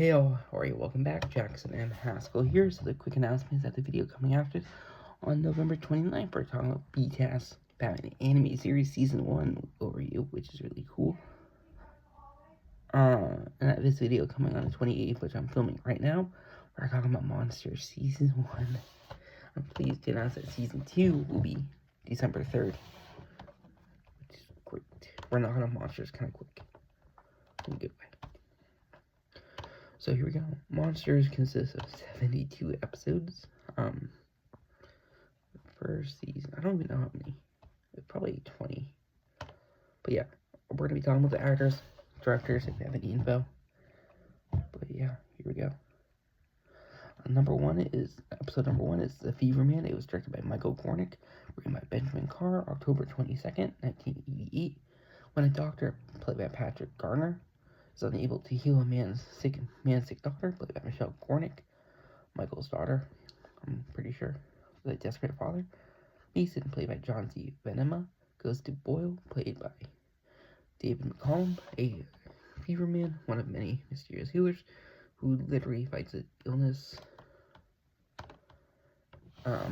Hey all, how are you? Welcome back. Jackson M. Haskell here. So the quick announcement is that the video coming after on November 29th, we're talking about BTAS Batman Anime Series Season 1 overview, which is really cool. And this video coming on the 28th, which I'm filming right now, we're talking about Monsters Season 1. I'm pleased to announce that Season 2 will be December 3rd, which is great. We're knocking on Monsters kind of quick, in a good way. So here we go. Monsters consists of 72 episodes. First season, I don't even know how many. Probably 20. But yeah, we're gonna be talking about the actors, directors, if you have any info. But yeah, here we go. Episode number one is The Fever Man. It was directed by Michael Gornick, written by Benjamin Carr, October 22nd, 1988. When a doctor, played by Patrick Garner, is unable to heal a man's sick daughter, played by Michelle Gornick, Michael's daughter, I'm pretty sure, the desperate father. Mason, played by John C. Venema, goes to Boyle, played by David McCallum, a fever man, one of many mysterious healers, who literally fights an illness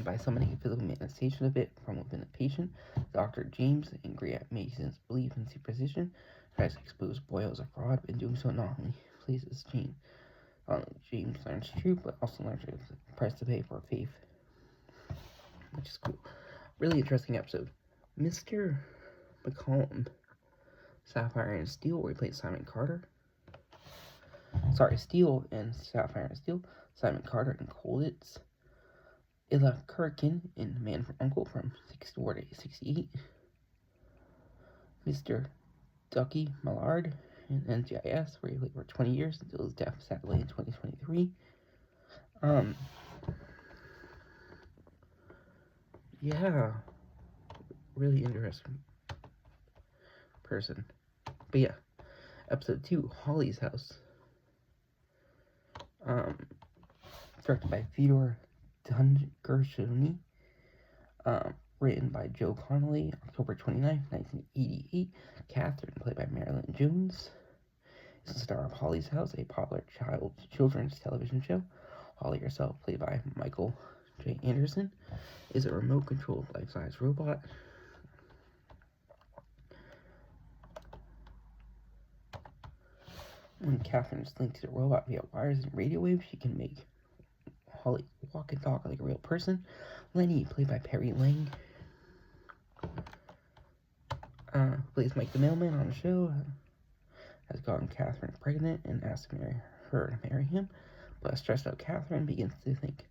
by summoning a physical manifestation of it from within a patient. Dr. James, angry at Mason's belief in superstition, tries to expose Boyle as a fraud, but in doing so not only places James learns the truth, but also learns the price to pay for faith, which is cool. Really interesting episode. Mr. McCallum, Sapphire and Steel, where he plays Simon Carter. Steel and Sapphire and Steel, Simon Carter and Colditz. Illa Kurkin in Man from U.N.C.L.E. from 64 to 68. Mr. Ducky Mallard in NCIS, where he played for 20 years until his death, sadly, in 2023. Yeah, really interesting person. But yeah, episode 2, Holly's House. Directed by Theodore Gershoni. Written by Joe Connolly, October 29, 1988. Catherine, played by Marilyn Jones, is the star of Holly's House, a popular children's television show. Holly herself, played by Michael J. Anderson, is a remote-controlled life-size robot. When Catherine is linked to the robot via wires and radio waves, she can make Holly walk and talk like a real person. Lenny, played by Perry Lang, plays Mike the Mailman on the show, has gotten Catherine pregnant and asks her to marry him, but a stressed out Catherine begins to think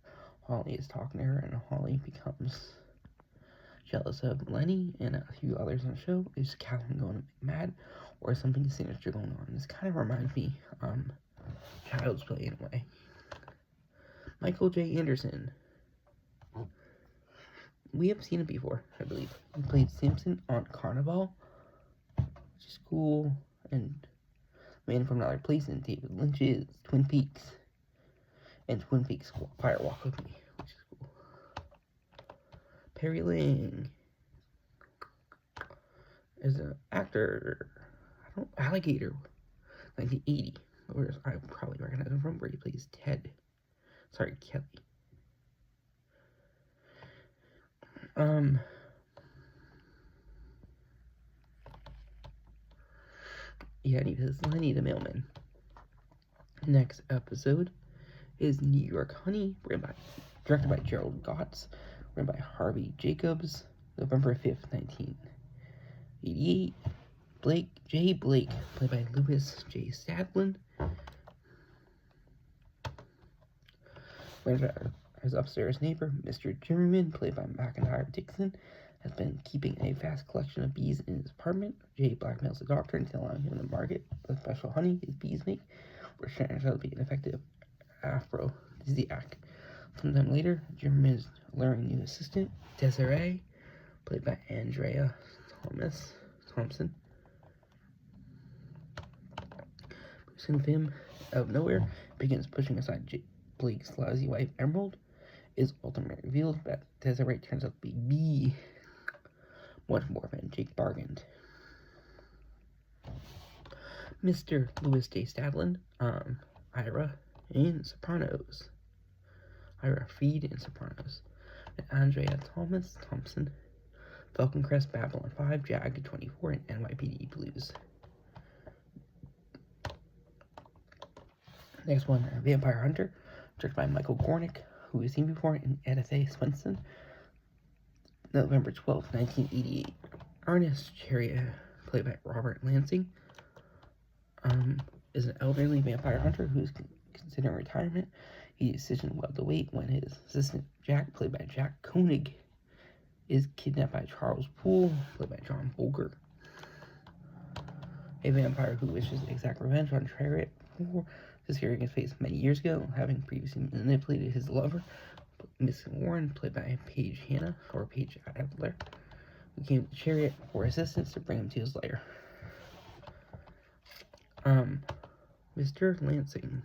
Holly is talking to her, and Holly becomes jealous of Lenny and a few others on the show. Is Catherine going mad, or is something sinister going on? This kind of reminds me, Child's Play in a way. Michael J. Anderson. We have seen it before, I believe. He played Simpson on Carnival, which is cool, and Man from Another Place in David Lynch's Twin Peaks, and Twin Peaks Fire Walk With Me, which is cool. Perry Lang is an actor, Alligator, 1980, where I probably recognize him from, where he plays Kelly. Yeah, and he plays Lenny the Mailman. Next episode is New York Honey, directed by Gerald Gotts, written by Harvey Jacobs, November 5th, 1988. Jay Blake, played by Louis J. Stadlin. His upstairs neighbor, Mr. Jimmerman, played by McIntyre Dixon, has been keeping a vast collection of bees in his apartment. Jay blackmails the doctor into allowing him to market the special honey his bees make, which turns out to be an effective aphrodisiac. Sometime later, Jimmerman is luring a new assistant, Desiree, played by Andrea Thompson. Boosting him out of nowhere, begins pushing aside Blake's lousy wife, Emerald. Is ultimately revealed that Desiree turns out to be B, much more than Jake bargained. Mr. Louis J. Stadlin, Ira in Sopranos. Ira Freed in Sopranos. And Andrea Thompson, Falcon Crest, Babylon 5, Jag 24, and NYPD Blues. Next one, Vampire Hunter, directed by Michael Gornick, who we've seen before in Edith Swenson. November 12, 1988. Ernest Chariot, played by Robert Lansing, is an elderly vampire hunter who is considering retirement. He decides well to wait when his assistant Jack, played by Jack Koenig, is kidnapped by Charles Poole, played by John Bolger, a vampire who wishes to exact revenge on Chariot for disappearing his face many years ago, having previously manipulated his lover, Miss Warren, played by Paige Hanna, or Paige Adler, who came to Chariot for assistance to bring him to his lair. Mr. Lansing.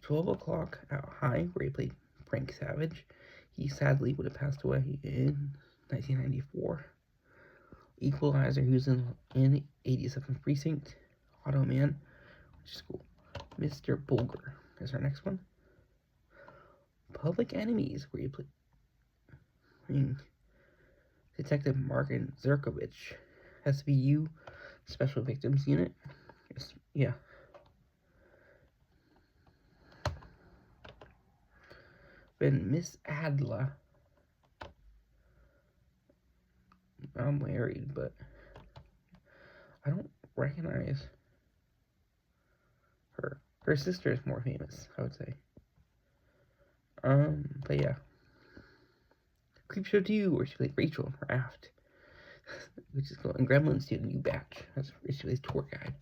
12 o'clock at High, where he played Frank Savage. He sadly would have passed away in 1994. Equalizer, who's in 87th Precinct. Automan, which is cool. Mr. Bolger is our next one. Public Enemies, where you play Detective Martin Zerkovich, SVU, Special Victims Unit. Yeah. Then Miss Adler. I'm married, but I don't recognize her. Her sister is more famous, I would say. But yeah. Creepshow 2, where she played Rachel Raft, which is cool. And Gremlins 2, the new batch. That's where she plays tour guide.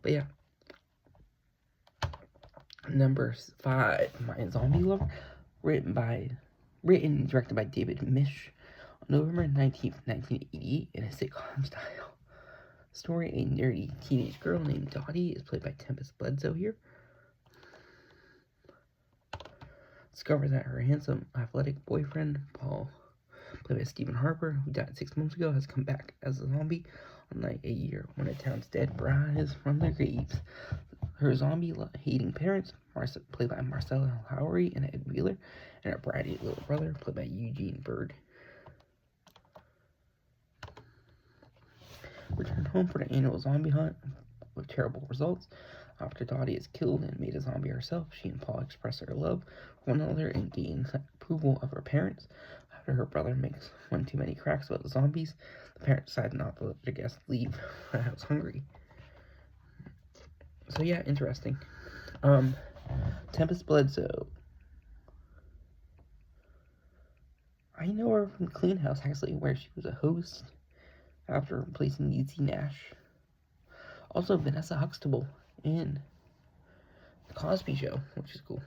But yeah. Number 5, My Zombie Lover, written and directed by David Mish, on November 19th, 1988, in a sitcom style story. A nerdy teenage girl named Dottie is played by Tempest Bledsoe here. Discovers that her handsome, athletic boyfriend, Paul, played by Stephen Harper, who died 6 months ago, has come back as a zombie unlike a year when a town's dead rise from their graves. Her zombie-hating parents, played by Marcella Lowry and Ed Wheeler, and her bratty little brother, played by Eugene Bird, return home for the annual zombie hunt with terrible results. After Dottie is killed and made a zombie herself, she and Paul express their love for one another and gain approval of her parents. After her brother makes one too many cracks about the zombies, the parents decide not to let their guests leave the house hungry. So yeah, interesting. Tempest Bledsoe. I know her from Clean House, actually, where she was a host after replacing Niecy Nash. Also, Vanessa Huxtable in The Cosby Show, which is cool.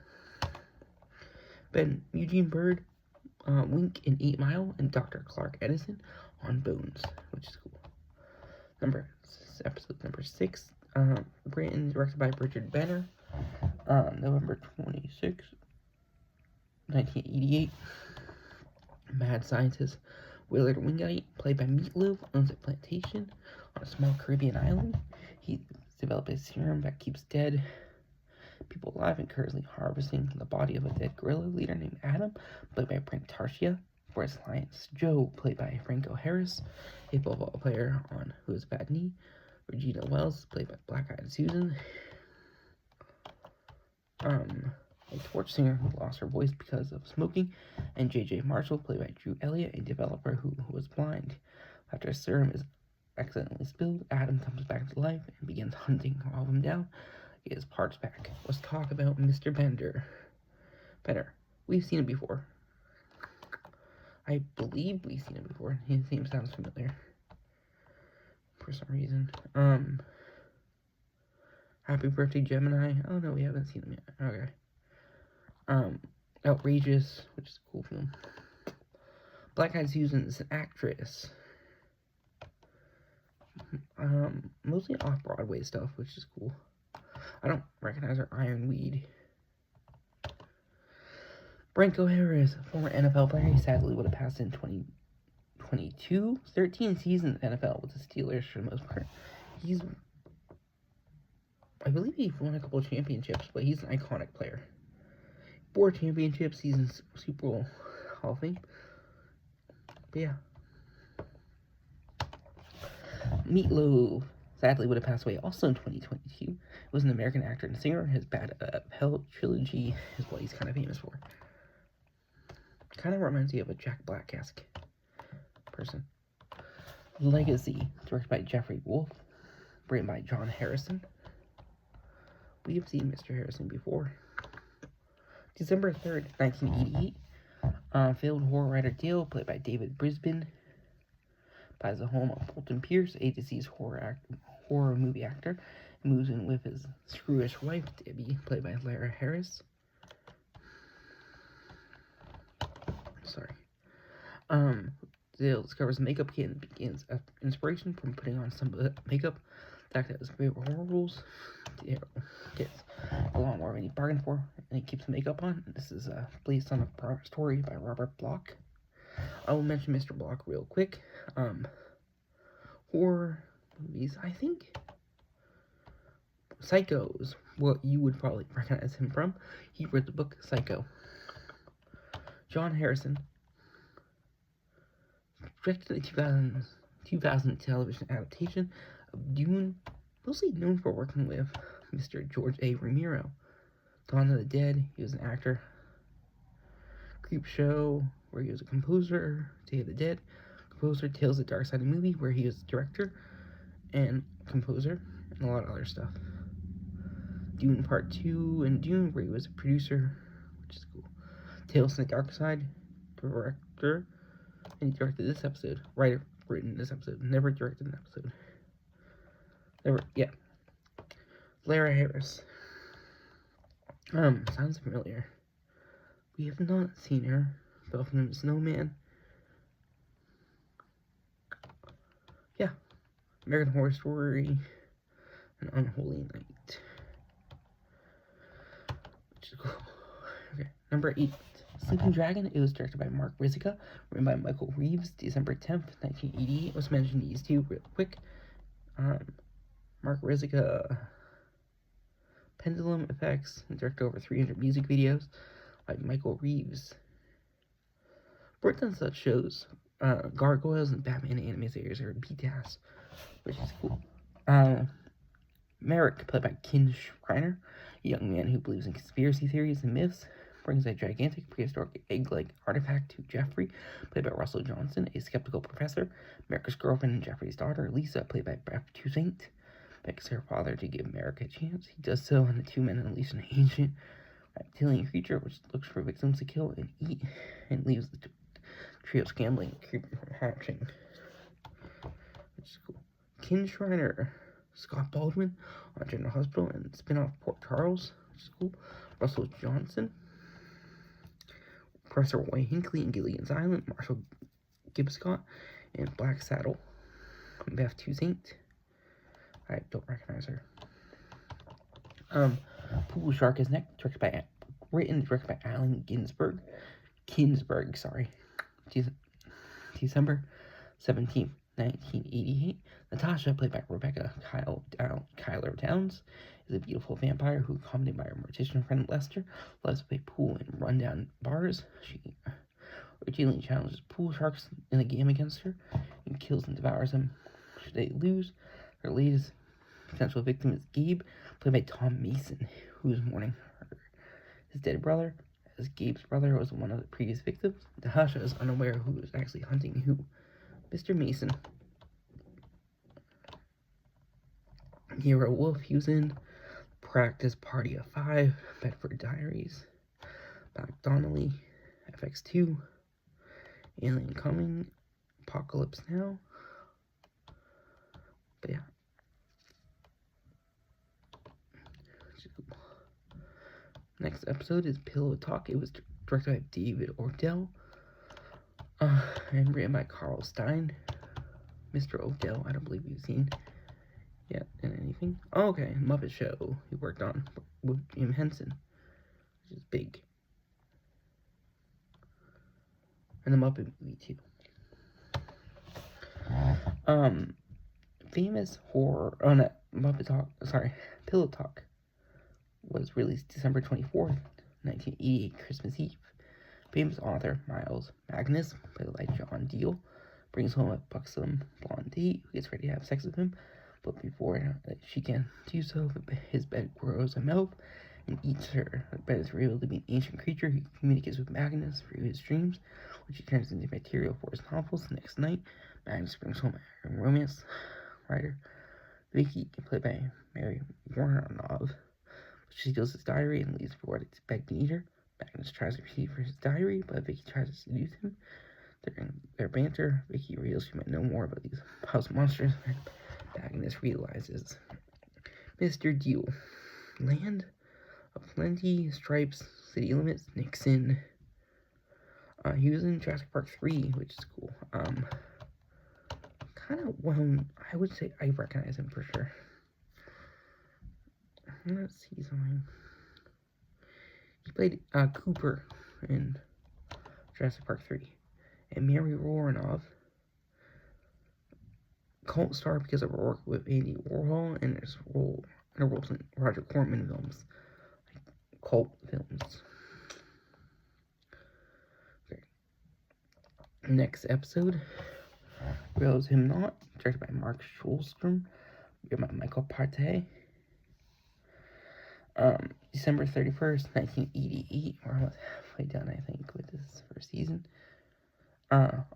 Then Eugene Bird, Wink in 8 Mile, and Dr. Clark Edison on Bones, which is cool. Episode number 6, written and directed by Richard Benner, November 26, 1988. Mad scientist Willard Wingate, played by Meatloaf, owns a plantation on a small Caribbean island. He developed a serum that keeps dead people alive and currently harvesting the body of a dead guerrilla leader named Adam, played by Frank Tarsia, for his alliance Joe, played by Franco Harris, a football player on Who Has a Bad Knee. Regina Wells, played by Black-Eyed Susan, a torch singer who lost her voice because of smoking, and J.J. Marshall, played by Drew Elliott, a developer who was blind. After a serum is accidentally spilled, Adam comes back to life and begins hunting all of them down. He gets parts back. Let's talk about Mr. Bender. We've seen him before. I believe we've seen him before. His name sounds familiar for some reason. Happy Birthday, Gemini. Oh no, we haven't seen him yet. Okay. Outrageous, which is a cool film. Black-Eyed Susan is an actress. Mostly off-Broadway stuff, which is cool. I don't recognize her. Ironweed. Franco Harris, former NFL player. He sadly would have passed in 2022. 13 seasons in NFL with the Steelers for the most part. He's I believe he won a couple of championships, but he's an iconic player. 4 championships, he's in Super Bowl Hall of Fame. But yeah. Meatloaf sadly would have passed away also in 2022. He was an American actor and singer. His Bad Hell trilogy is what he's kind of famous for. Kind of reminds me of a Jack Black-esque person. Legacy, directed by Jeffrey Wolf, written by John Harrison. We have seen Mr. Harrison before. December 3rd, 1988. Failed horror writer Dale, played by David Brisbane, buys a home of Fulton Pierce, a deceased horror movie actor, and moves in with his screwish wife, Debbie, played by Lara Harris. Sorry. Dale discovers a makeup kit and begins inspiration from putting on some makeup to act out his favorite horror rules. Dale gets a lot more than he bargained for, and he keeps the makeup on. This is based on a story by Robert Bloch. I will mention Mr. Bloch real quick. Horror movies, I think Psycho is what you would probably recognize him from. He wrote the book Psycho. John Harrison directed the 2000 television adaptation of Dune, mostly known for working with Mr. George A. Romero. Dawn of the Dead, he was an actor. Creepshow, where he was a composer. Day of the Dead, composer. Tales of the Dark Side of the Movie, where he was director and composer, and a lot of other stuff. Dune Part 2 and Dune, where he was a producer, which is cool. Tales from the Dark Side, director, and he directed this episode. Writer, written this episode. Never directed an episode. Lara Harris. Sounds familiar. We have not seen her. Belgian Snowman. Yeah. American Horror Story. An Unholy Night. Which is cool. Okay. Number 8. Sleeping Dragon. It was directed by Mark Rizica. Written by Michael Reeves. December 10th, 1988. Let's mention these two real quick. Mark Rizica. Pendulum Effects. Directed over 300 music videos by Michael Reeves. Worked on such shows. Gargoyles and Batman anime series are BTAS, which is cool. Merrick, played by Ken Schreiner, a young man who believes in conspiracy theories and myths, brings a gigantic prehistoric egg-like artifact to Jeffrey, played by Russell Johnson, a skeptical professor. Merrick's girlfriend and Jeffrey's daughter, Lisa, played by Beth Toussaint, begs her father to give Merrick a chance. He does so, and the two men unleash an ancient reptilian creature which looks for victims to kill and eat, and leaves the trio scambling and creeping from hatching. Which is cool. Ken Schreiner, Scott Baldwin on General Hospital and spin-off Port Charles, which is cool. Russell Johnson, Professor Roy Hinckley in Gilligan's Island, Marshall Gibscott in Black Saddle, Beth Toussaint. I don't recognize her. Pool Shark is Next, written and directed by Allen Ginsberg. December 17th, 1988. Natasha, played by Rebecca Kyler Downs, is a beautiful vampire who, accompanied by her mortician friend Lester, loves to play pool in rundown bars. She routinely challenges pool sharks in a game against her and kills and devours them. Should they lose, her latest potential victim is Gabe, played by Tom Mason, who is mourning his dead brother, as Gabe's brother was one of the previous victims. Natasha is unaware who is actually hunting who. Mr. Mason. Nero Wolf, he was in Practice Party of 5, Bedford Diaries, Black Donnelly, FX2, Alien Coming, Apocalypse Now. But yeah. Next episode is Pillow Talk. It was directed by David Ordell and written by Carl Stein. Mr. Odell, I don't believe you've seen yet in anything. Oh, okay, Muppet Show he worked on with Jim Henson, which is big. And the Muppet movie too. famous horror, oh no, Muppet Talk, sorry, Pillow Talk was released December 24th, 1988, Christmas Eve. Famous author Miles Magnus, played by John Deel, brings home a buxom blonde date who gets ready to have sex with him, but before she can do so, his bed grows a mouth and eats her. The bed is revealed to be an ancient creature who communicates with Magnus through his dreams, which he turns into material for his novels. The next night, Magnus brings home a romance writer, Vicky, played by Mary Woronov. She steals his diary and leaves before to beg to eat her. Magnus tries to retrieve his diary, but Vicky tries to seduce him. During their banter, Vicky reveals she might know more about these house monsters. Magnus realizes Mr. Deel, Land of Plenty, Stripes, City Limits, Nixon. He was in Jurassic Park 3, which is cool. Kind of well, I would say I recognize him for sure. Let's see something. He played Cooper in Jurassic Park 3. And Mary Woronov, cult star because of her work with Andy Warhol and her roles in Roger Corman films, like cult films. Okay. Next episode, Realize Him Not, directed by Mark Schulstrom, written by Michael Partey. December 31st, 1988. We're almost halfway done, I think, with this first season.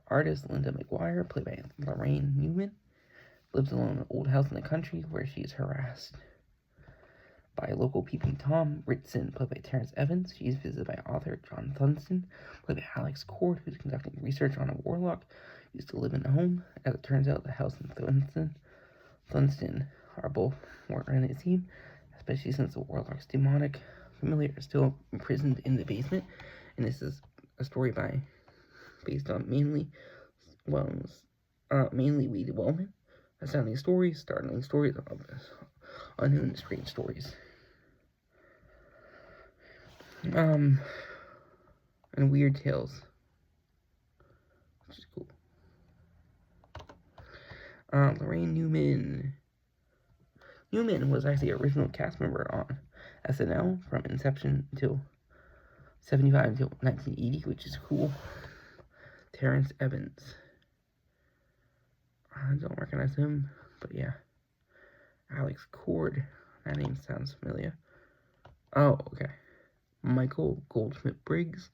Artist Linda McGuire, played by Lorraine Newman, lives alone in an old house in the country where she is harassed by a local peeping Tom. Ritson, played by Terrence Evans. She is visited by author John Thurston, played by Alex Cord, who's conducting research on a warlock who used to live in the home. As it turns out, the house and Thurston are both working in his team, especially since the warlock's demonic familiar is still imprisoned in the basement. And this is a story based on mainly Weed Wellman. Astounding stories, startling stories, unknown and strange stories. And weird tales, which is cool. Lorraine Newman. Newman was actually an original cast member on SNL from inception until 75 until 1980, which is cool. Terrence Evans. I don't recognize him, but yeah. Alex Cord. That name sounds familiar. Oh, okay. Michael Goldsmith Briggs,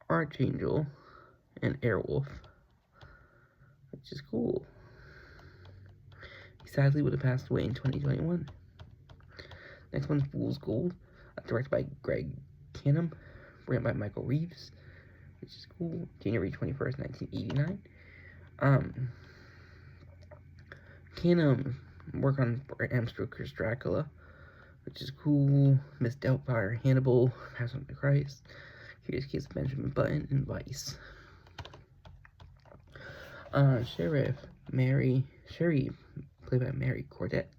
Archangel, and Airwolf, which is cool. He sadly would have passed away in 2021. Next one's Fool's Gold, directed by Greg Canham, written by Michael Reeves, which is cool. January 21st, 1989. Canham worked on Bram Stoker's Dracula, which is cool. Miss Doubtfire, Hannibal, Passion of the Christ, Curious Case of Benjamin Button, and Vice. Sherry, played by Mary Cordet.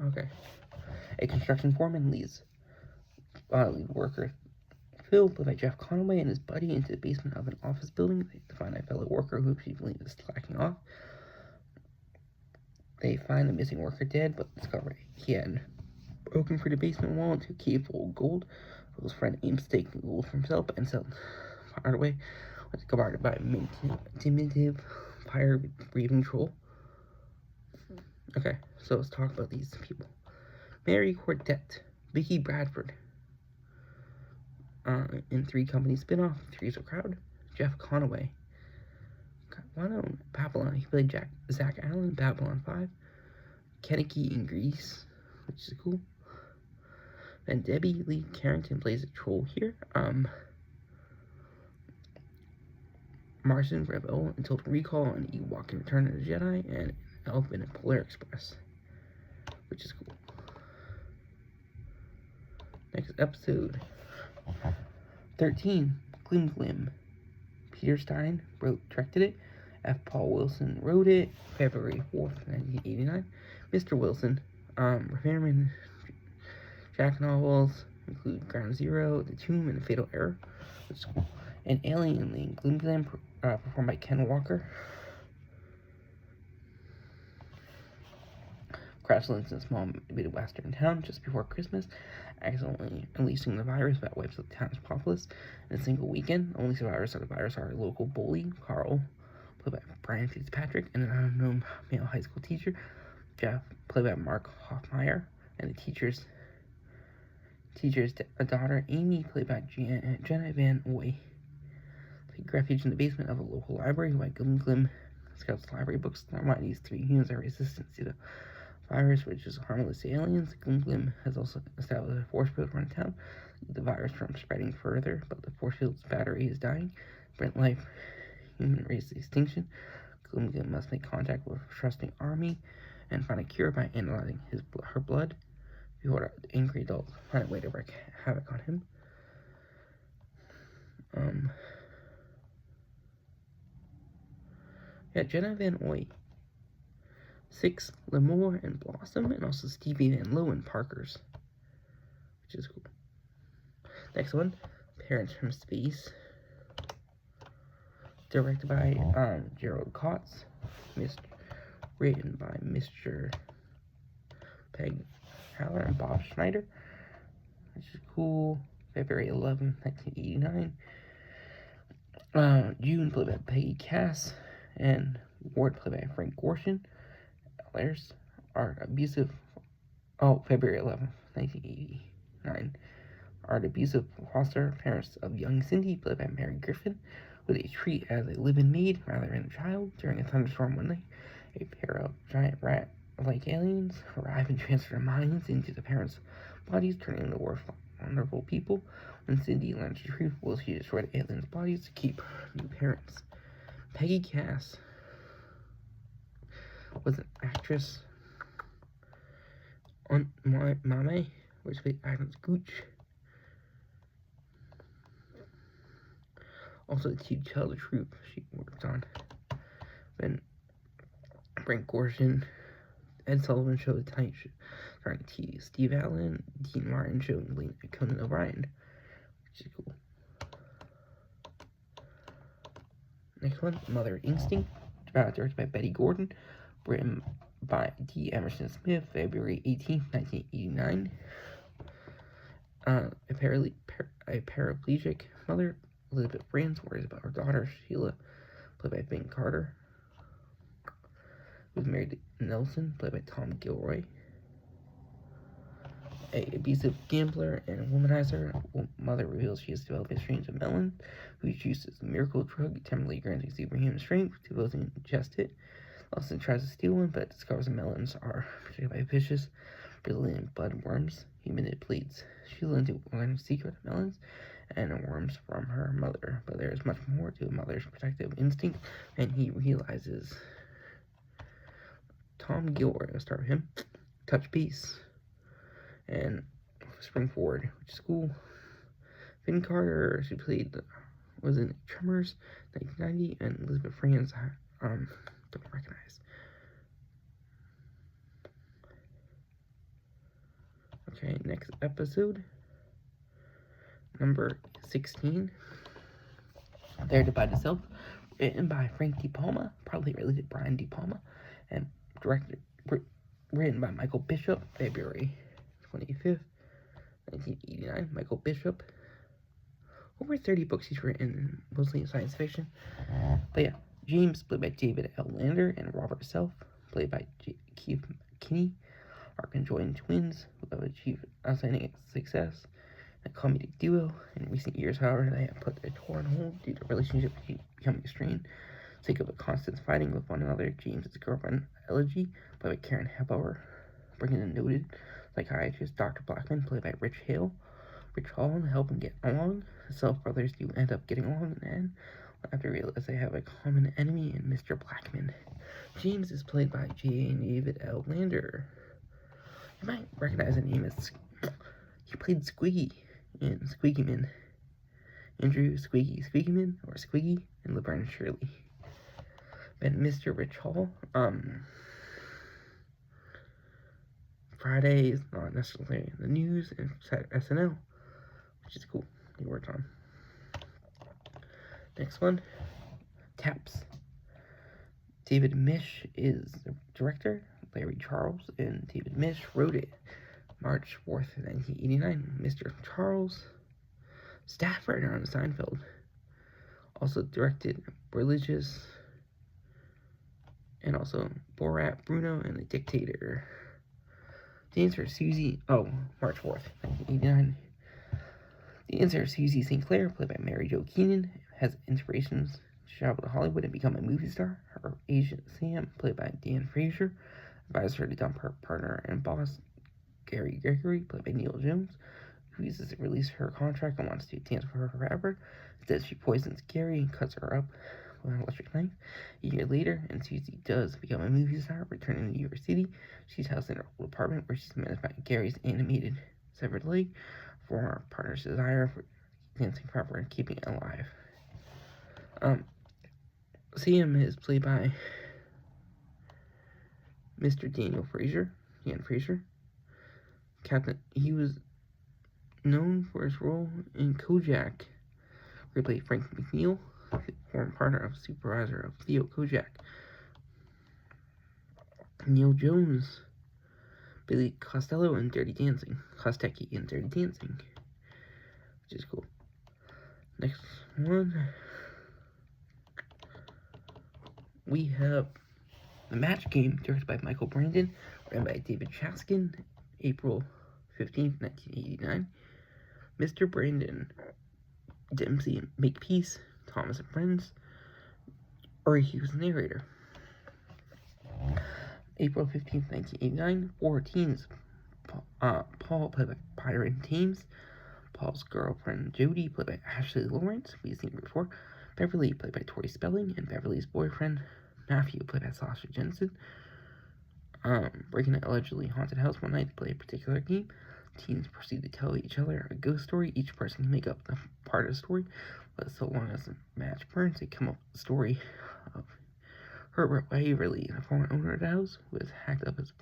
Okay. A construction foreman leads lead worker Phil, played by Jeff Conaway, and his buddy into the basement of an office building. They find a fellow worker who she believes is slacking off. They find the missing worker dead, but discover he had broken through the basement wall into a cave full of gold. Phil's friend aims to take the gold for himself, but ends up fired away. Was guarded by a diminutive, fire-breathing troll. Okay, so let's talk about these people. Mary Cordet, Vicky Bradford, in Three Company spinoff, Three's a Crowd. Jeff Conaway, Babylon. He played Zach Allen in Babylon 5. Kennedy in Grease, which is cool. And Debbie Lee Carrington plays a troll here. Martian Rebel in Total Recall, and Ewok in Return of the Jedi, and Elfman in Polar Express, which is cool. Next episode, 13, Glim Glim. Peter Stein directed it. F. Paul Wilson wrote it. February 4th, 1989. Mr. Wilson. Repairman Jack novels include Ground Zero, The Tomb, and The Fatal Error, which is cool. And Alien in Glim Glim, performed by Ken Walker. crash lands in a small Midwestern town just before Christmas, accidentally unleashing the virus that wipes out the town's populace in a single weekend. The only survivors of the virus are a local bully, Carl, played by Brian Fitzpatrick, and an unknown male high school teacher, Jeff, played by Mark Hoffmeyer, and the teacher's daughter, Amy, played by Jenna Van Oy. Take refuge in the basement of a local library while Glim scouts library books. These three humans are resistant to the virus, which is harmless to aliens. Glim has also established a force field around town, the virus from spreading further, but the force field's battery is dying. Brent life, human race extinction. Glim must make contact with a trusting army and find a cure by analyzing her blood before the angry adults find a way to wreak havoc on him. Jenna Van Oy, Six, Lemore, and Blossom, and also Stevie Van Lowe and Parkers, which is cool. Next one, Parents from Space, directed by Gerald Kotz, written by Mr. Peg Haller and Bob Schneider, which is cool. February 11th, 1989. June, played by Peggy Cass, and Ward, played by Frank Gorshin. There's are abusive. February 11th, 1989. Are abusive foster parents of young Cindy, played by Mary Griffin, who they treat as a live-in maid rather than a child. During a thunderstorm one night, a pair of giant rat-like aliens arrive and transfer their minds into the parents' bodies, turning them into wonderful people. When Cindy learns the truth, will she destroy the aliens' bodies to keep new parents? Peggy Cass was an actress on Mame, which played Agnes Gooch. Also, To Tell the Truth, she worked on. Then Frank Gorshin, Ed Sullivan Show, The Tonight Show, starring Steve Allen, Dean Martin Show, and Conan O'Brien, which is cool. Next one, Mother Instinct, directed by Betty Gordon, written by D. Emerson Smith, February 18th, 1989. A paraplegic mother, Elizabeth Brands, worries about her daughter, Sheila, played by Ben Carter, who's married to Nelson, played by Tom Gilroy. A abusive gambler and womanizer, mother reveals she has developed a strange melon, who uses a miracle drug, temporarily granting superhuman strength to those who ingest it. Nelson tries to steal one, but discovers the melons are protected by vicious Brazilian bloodworms. He manipulates Sheila into learning the secret of melons and worms from her mother, but there is much more to a mother's protective instinct, and he realizes. Tom Gilroy, I'll start with him. Touch Base, and Spring Forward, which is cool. Finn Carter, she was in Tremors, 1990, and Elizabeth Franz, don't recognize. Okay, next episode, number 16, There to By Itself, written by Frank De Palma, probably related to Brian De Palma, and written by Michael Bishop, February 25th, 1989. Michael Bishop, over 30 books he's written, mostly in science fiction. But yeah, James, played by David L. Lander, and Robert Self, played by Keith McKinney, are conjoined twins who have achieved outstanding success. A comedic duo. In recent years, however, they have put their tour on hold due to relationship becoming strained. Sake of a constant fighting with one another, James's girlfriend, Elegy, played by Karen Hebauer, bringing in noted psychiatrist Dr. Blackman, played by Rich Hall, to help them get along. The Self brothers do end up getting along in the end, after they realize they have a common enemy in Mr. Blackman. James is played by J. David L. Lander. You might recognize the name as he played Squiggy in Squeaky Man. Andrew Squeakyman, or Squiggy, and Laverne and Shirley. And Mr. Rich Hall, Friday is not necessarily in the news, and SNL, which is cool. He worked on. Next one, Taps. David Mish is the director, Larry Charles and David Mish wrote it. March 4th, 1989, Mr. Charles, staff writer on Seinfeld, also directed Religious, and also Borat, Bruno, and The Dictator. The answer is Susie, March 4th, 1989. The answer is Susie St. Clair, played by Mary Jo Keenan, has inspirations to travel to Hollywood and become a movie star. Her agent Sam, played by Dan Fraser, advised her to dump her partner and boss, Gary Gregory, played by Neil Jones, who refuses to release her contract and wants to dance with her forever. Instead, she poisons Gary and cuts her up with an electric knife. A year later, and Susie does become a movie star, returning to New York City. She's housed in her old apartment where she's menaced by Gary's animated severed leg for her partner's desire for dancing forever and keeping it alive. Sam is played by Mr. Dan Fraser. Captain, he was known for his role in Kojak, where he played Frank McNeil, the former partner of supervisor of Theo Kojak. Neil Jones, Billy Costello in Dirty Dancing, Kostecki in Dirty Dancing, which is cool. Next one, we have The Match Game, directed by Michael Brandon, written by David Chaskin, April 15th, 1989. Mr. Brandon, Dempsey and Makepeace, Thomas and Friends, or he was the narrator. April 15th, 1989, 4 teens. Paul, played by Byron Thames. Paul's girlfriend, Jody, played by Ashley Lawrence, we've seen her before. Beverly, played by Tori Spelling, and Beverly's boyfriend, Matthew, played by Sasha Jensen. Breaking an allegedly haunted house one night to play a particular game. Teens proceed to tell each other a ghost story. Each person can make up the part of the story, but so long as the match burns, they come up with the story of Herbert Waverly, the former owner of the house, who was hacked up as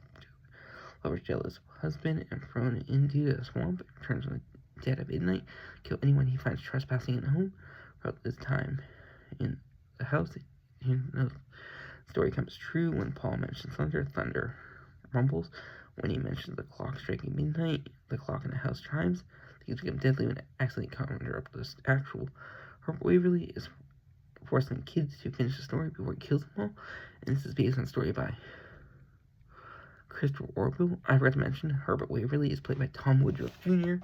lover's jealous husband and thrown into the swamp, returns in the dead of midnight, kill anyone he finds trespassing in the home. Throughout his time in the house, the story comes true when Paul mentions thunder rumbles. When he mentions the clock striking midnight, the clock in the house chimes. Things become deadly when it accidentally conjure up the actual Herbert Waverly is forcing kids to finish the story before he kills them all. And this is based on a story by Christopher Orville. I forgot to mention, Herbert Waverly is played by Tom Woodruff Jr.,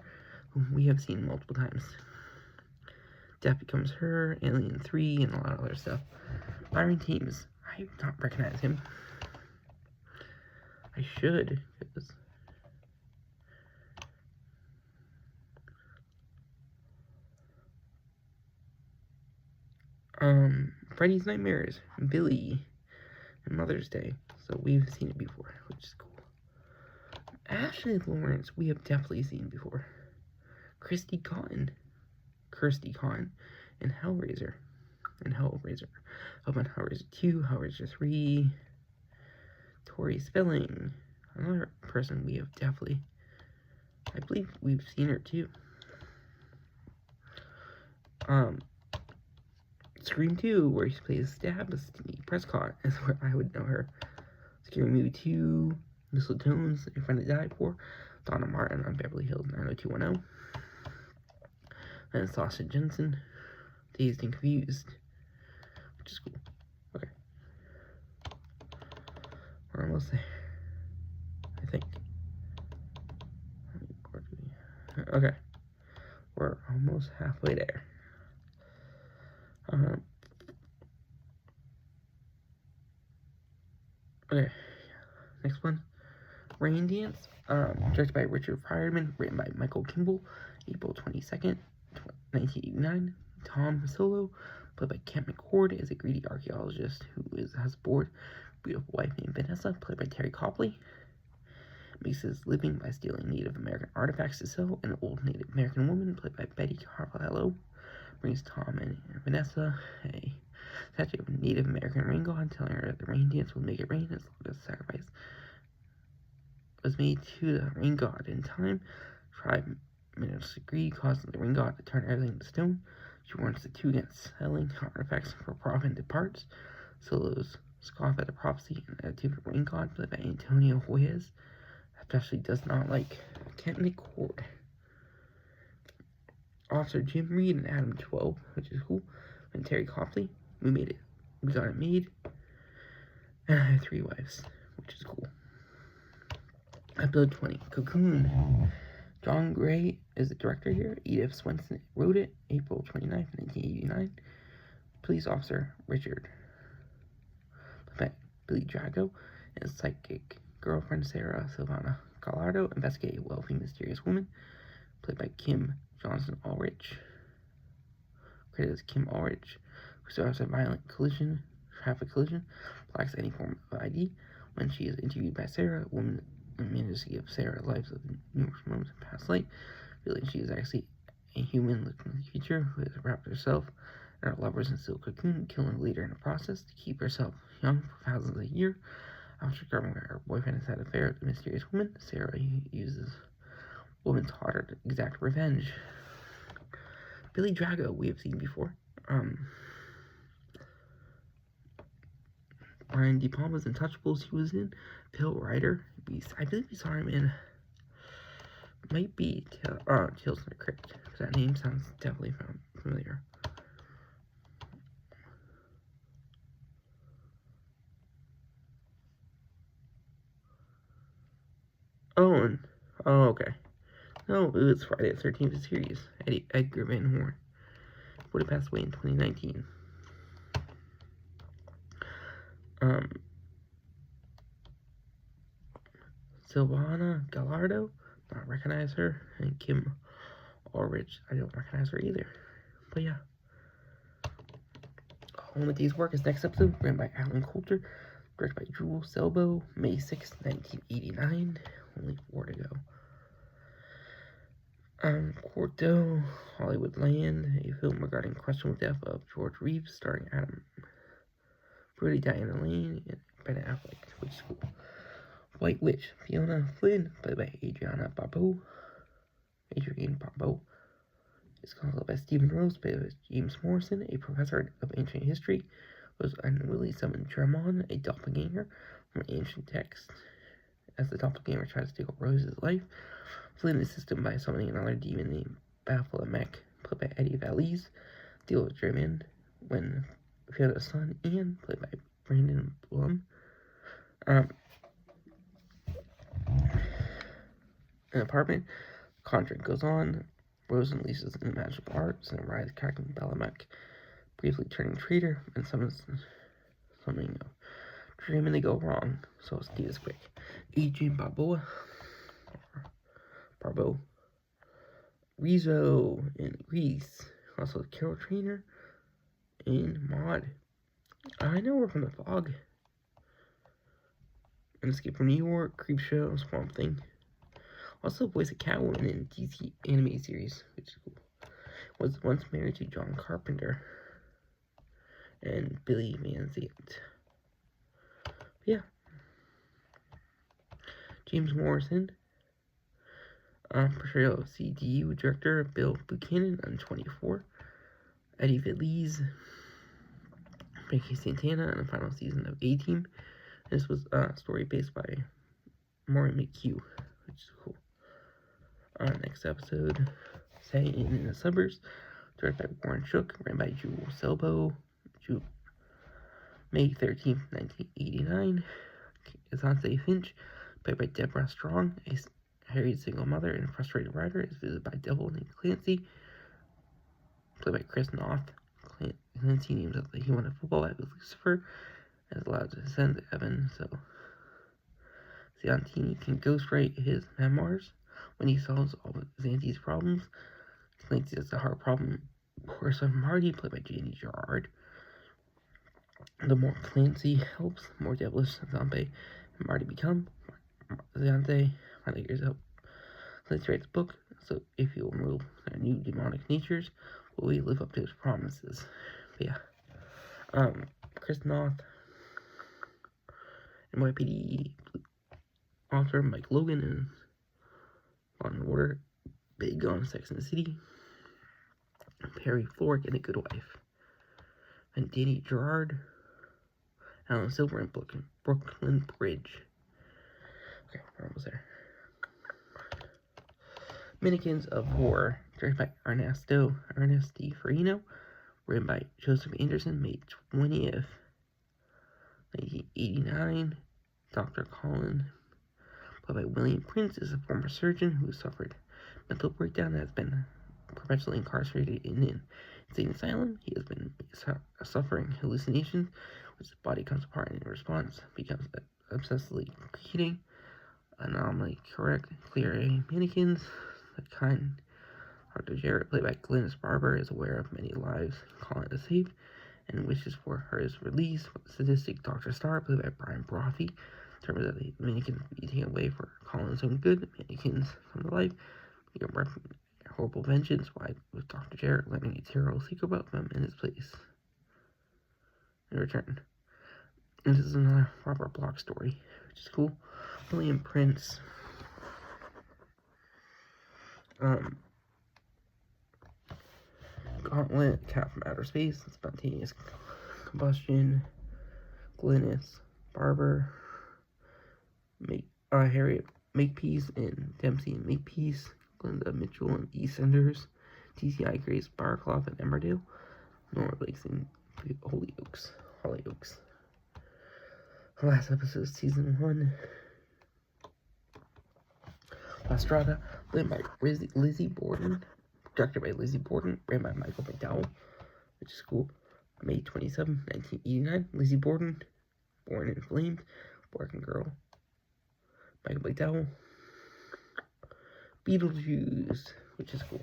whom we have seen multiple times. Death Becomes Her, Alien 3, and a lot of other stuff. Byron Thames, I do not recognize him. I should, because Freddy's Nightmares, Billy, and Mother's Day. So we've seen it before, which is cool. Ashley Lawrence, we have definitely seen before. Kirsty Cotton, and Hellraiser. Up on Hellraiser 2, Hellraiser 3. Tori Spelling, another person we have definitely, I believe we've seen her too. Scream 2, where she plays Stabby Prescott, is where I would know her. Scary Movie 2, Mistletoes, A Friend to Die For, Donna Martin on Beverly Hills 90210. And Sasha Jensen, Dazed and Confused, which is cool. Okay. We're almost there, I think. Okay. We're almost halfway there. Okay. Next one. Rain Dance, directed by Richard Friedman, written by Michael Kimball, April 22nd, 1989. Tom Solo, played by Kent McCord, is a greedy archaeologist who has a bored, beautiful wife named Vanessa, played by Terry Copley. Makes his living by stealing Native American artifacts to sell. An old Native American woman, played by Betty Carvalho, brings Tom and Vanessa a statue of a Native American rain god, telling her that the rain dance will make it rain as long as the sacrifice was made to the rain god. In time, tribe minutes agree, causing the rain god to turn everything into stone. She warns the two against selling artifacts for profit and departs. Solo's scoff at the prophecy and attitude of rain god, played by Antonio Hoyes, especially does not like Kent McCord. Officer Jim Reed and Adam 12, which is cool, and Terry Copley. We got it made. And I have 3 wives, which is cool. Episode 20, Cocoon. John Gray is the director here. Edith Swenson wrote it, April 29th, 1989. Police officer Richard Billy Drago and his psychic girlfriend Sarah Silvana Gallardo investigate a wealthy, mysterious woman, played by Kim Johnson Ulrich. Credited as Kim Ulrich, who survives a violent traffic collision, lacks any form of ID. When she is interviewed by Sarah, a woman manages to give Sarah lives of numerous moments in past life, revealing she is actually a human-looking creature who has wrapped herself and her lovers in silk cocoon, killing later in the process to keep herself young for thousands a year. After discovering that her boyfriend has had an affair with the mysterious woman, Sarah uses woman's daughter to exact revenge. Billy Drago, we have seen before. Brian De Palma's Untouchables he was in. Bill Ryder, I believe we saw him in, might be Tales from the Crypt, because that name sounds definitely familiar. Okay. No, it was Friday the 13th series. Edgar Van Horn would have passed away in 2019. Silvana Gallardo, not recognize her, and Kim Ulrich, I don't recognize her either. But yeah. Home with These Work is next episode, written by Alan Coulter, directed by Jewel Selbo, May 6, 1989. Only 4 to go. Quarto, Hollywood Land, a film regarding the questionable death of George Reeves, starring Adam Brody, Diana Lane, and Ben Affleck, which is cool. White Witch, Fiona Flynn, played by Adrienne Barbeau. Is called by Stephen Rose, played by James Morrison, a professor of ancient history, was unwillingly summoned Dramon, a doppelganger, from an ancient text. As the doppelganger tries to take over Rose's life, Flynn is assisted by summoning another demon named Baphomet, played by Eddie Valise, deal with Drummond when Fiona's son, Ian, played by Brandon Blum. An apartment, conjuring goes on. Rose unleashes in magical arts and arrives attacking Balamek, briefly turning traitor, and summons something dream and they go wrong. So let's do this quick. Adrienne Barbeau, Rizzo in Grease, also Carol Trainer in Maud. I know her from The Fog, An Escape from New York, Creepshow, Swamp Thing. Also voiced a Catwoman in DC anime series, which is cool. Was once married to John Carpenter and Billy Van Zandt. Yeah. James Morrison, portrayal of CDU director Bill Buchanan on 24. Eddie Valise, Frankie Santana on the final season of A-Team. This was a story based by Maureen McHugh, which is cool. Next episode, Say in the Suburbs, directed by Warren Shook, written by Jewel Selbo, May 13th, 1989. Asante Finch, played by Deborah Strong, a harried single mother and frustrated writer, is visited by a devil named Clancy, played by Chris Noth. Clancy names up that he wanted football at Lucifer, and is allowed to send Evan, so Ziantini can ghostwrite his memoirs. When he solves all of Zanti's problems, Clancy has a hard problem for son Marty, played by Janie Gerard. The more Clancy helps, the more devilish Zante and Marty become. Zante finally figures out Clancy writes a book, so if you remove their new demonic natures, will we live up to his promises? But yeah. Chris Noth, NYPD author Mike Logan, and Law and Order, big on Sex and the City. Perry Florrick in A Good Wife. And Danny Gerard Alan Silver and Brooklyn Bridge. Okay, we're almost there. Mannequins of War, directed by Ernest D. Farino, written by Joseph Anderson, May 20th, 1989. Dr. Colin, played by William Prince, is a former surgeon who suffered mental breakdown and has been perpetually incarcerated in an insane asylum. He has been suffering hallucinations, which his body comes apart and in response becomes obsessively repeating anomaly clear A mannequins. The kind Dr. Jarrett, played by Glynis Barber, is aware of many lives Colin has saved and wishes for her release. Sadistic Dr. Starr, played by Brian Brophy, determines that the mannequins be taken away for Colin's own good. Mannequins come to life, become horrible vengeance, why with Dr. Jarrett learning a terrible secret about them in his place. In return. And this is another Robert Bloch story, which is cool. William Prince. Gauntlet, Cat from Outer Space, Spontaneous Combustion, Glynis Barber, Harriet Makepeace and Dempsey and Makepeace, Glenda Mitchell and EastEnders, TCI Grace Barclough and Emmerdale, Nora Lakes and Hollyoaks. Last episode, season 1. La Strada, written by Lizzie Borden, directed by Lizzie Borden, written by Michael McDowell, which is cool. May 27, 1989. Lizzie Borden, born in flames, working girl. Michael McDowell. Beetlejuice, which is cool.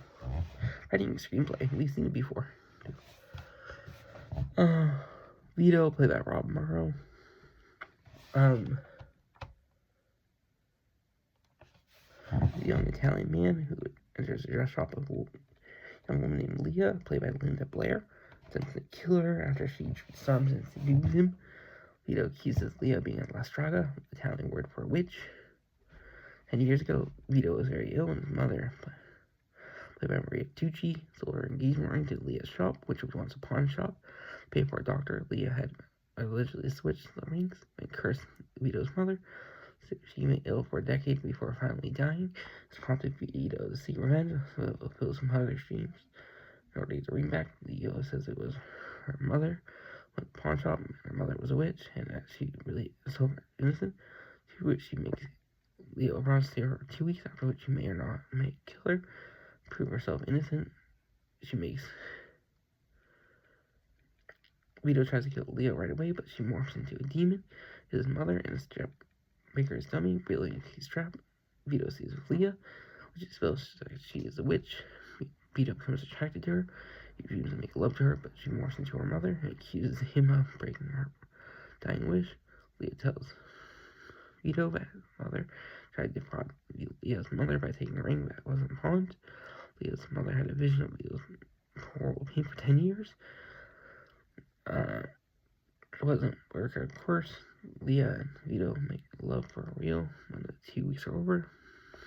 Writing a screenplay, we've seen it before. Vito, played by Rob Morrow. The young Italian man who enters a dress shop of a young woman named Leah, played by Linda Blair, attempts to kill her after she storms and seduces him. Vito accuses Leah of being a La Strada, the Italian word for witch. 10 years ago, Vito was very ill, and his mother, played by Maria Tucci, sold her engagement ring to Leah's shop, which was once a pawn shop. Paid for a doctor, Leah had allegedly switched the rings and cursed Vito's mother. So she remained ill for a decade before finally dying. This prompted Vito to seek revenge, so fulfill some other dreams. In order to get the ring back, Leo says it was her mother went to the pawn shop, and her mother was a witch, and that she really is so innocent. To which she makes Leo promise to her 2 weeks, after which she may or not may kill her, prove herself innocent. Vito tries to kill Leo right away, but she morphs into a demon, his mother, and a Baker's dummy, realizing he's trapped. Vito sees Leah, which spells that she is a witch. Vito becomes attracted to her. He dreams to make love to her, but she morphs into her mother and accuses him of breaking her dying wish. Leah tells Vito that his mother tried to defraud Leah's mother by taking a ring that wasn't pawned. Leah's mother had a vision of Leah's horrible pain for 10 years. It wasn't work, of course. Leah and Vito make love for real. When the 2 weeks are over,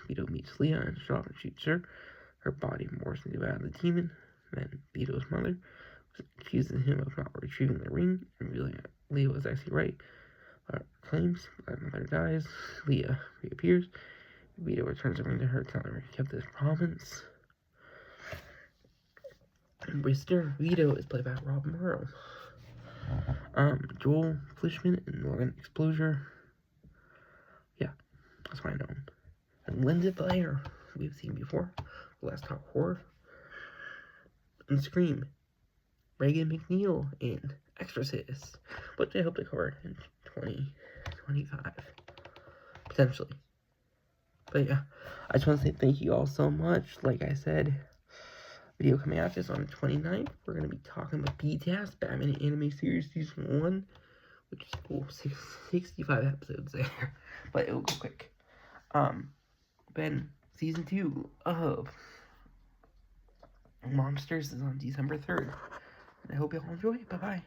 Vito meets Leah in the shop and shoots her. Her body morphs into that of the demon. Then Vito's mother accuses him of not retrieving the ring, and realizing that Leah was actually right. Claims that mother dies. Leah reappears. Vito returns the ring to her, telling her he kept his promise. And Mr. Vito is played by Rob Morrow. Joel Fleischman in Northern Exposure. Yeah, that's why I know him. And Linda Blair, we've seen before. Last Talk Horror. And Scream. Regan McNeil in Exorcist, which I hope to cover in 2025. Potentially. But yeah, I just want to say thank you all so much. Like I said, video coming out just on the 29th. We're going to be talking about BTAS, Batman Anime Series Season 1, which is cool. 65 episodes there, but it will go quick. Then Season 2 of Monsters is on December 3rd. And I hope you all enjoy. Bye-bye.